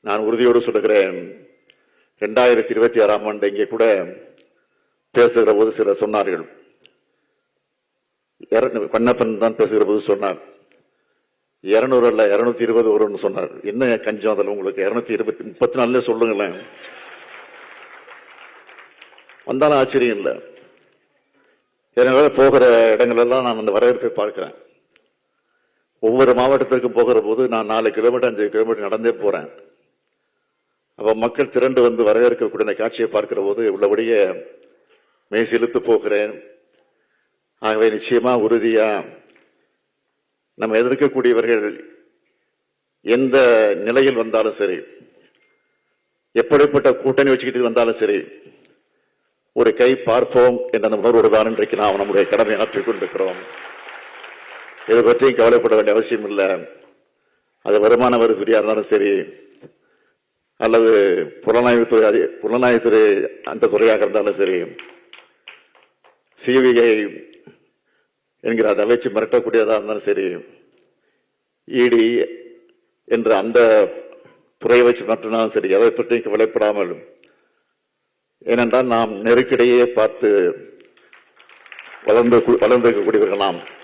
நான் உறுதியோடு சொல்லுகிறேன், 2026ஆம் ஆண்டு இங்கே கூட பேசுகிற போது சிலர் சொன்னார்கள், கண்ணப்பன் தான் பேசுகிற போது சொன்னார் 200 அல்ல 220 வரும்னு சொன்னார். என்ன கஞ்சம் அதில் உங்களுக்கு? 234 சொல்லுங்களேன். வந்தாலும் ஆச்சரியம் இல்லை. எனவே போகிற இடங்களெல்லாம் நான் அந்த வரவேற்பை பார்க்கிறேன். ஒவ்வொரு மாவட்டத்திற்கும் போகிற போது நான் 4 கிலோமீட்டர் 5 கிலோமீட்டர் நடந்தே போறேன். அப்ப மக்கள் திரண்டு வந்து வரவேற்கக்கூடிய காட்சியை பார்க்கிற போது உள்ளபடியே மெய்சிலுத்து போகிறேன். ஆகவே நிச்சயமா உறுதியா நம்ம எதிர்க்கக்கூடியவர்கள் எந்த நிலையில் வந்தாலும் சரி, எப்படிப்பட்ட கூட்டணி வச்சுக்கிட்டு வந்தாலும் சரி, ஒரு கை பார்ப்போம் என்ற அந்த உணர்வோடு தான் இன்றைக்கு நாம் நம்முடைய கடமை ஆற்றிக் கொண்டிருக்கிறோம். இதை பற்றியும் கவலைப்பட வேண்டிய அவசியம் இல்லை. அது வருமான வரித்துறையா இருந்தாலும் சரி, அல்லது புலனாய்வுத்துறை அந்த துறையாக இருந்தாலும் சரி, சிபிஐ என்கிற அதை வச்சு மிரட்டக்கூடியதாக இருந்தாலும் சரி, இடி என்ற அந்த துறையை வச்சு மிரட்டினாலும் சரி, அதை பற்றி கவலைப்படாமல், ஏனென்றால் நாம் நெருக்கடியே பார்த்து வளர்ந்திருக்கக்கூடியவர்கள் நாம்.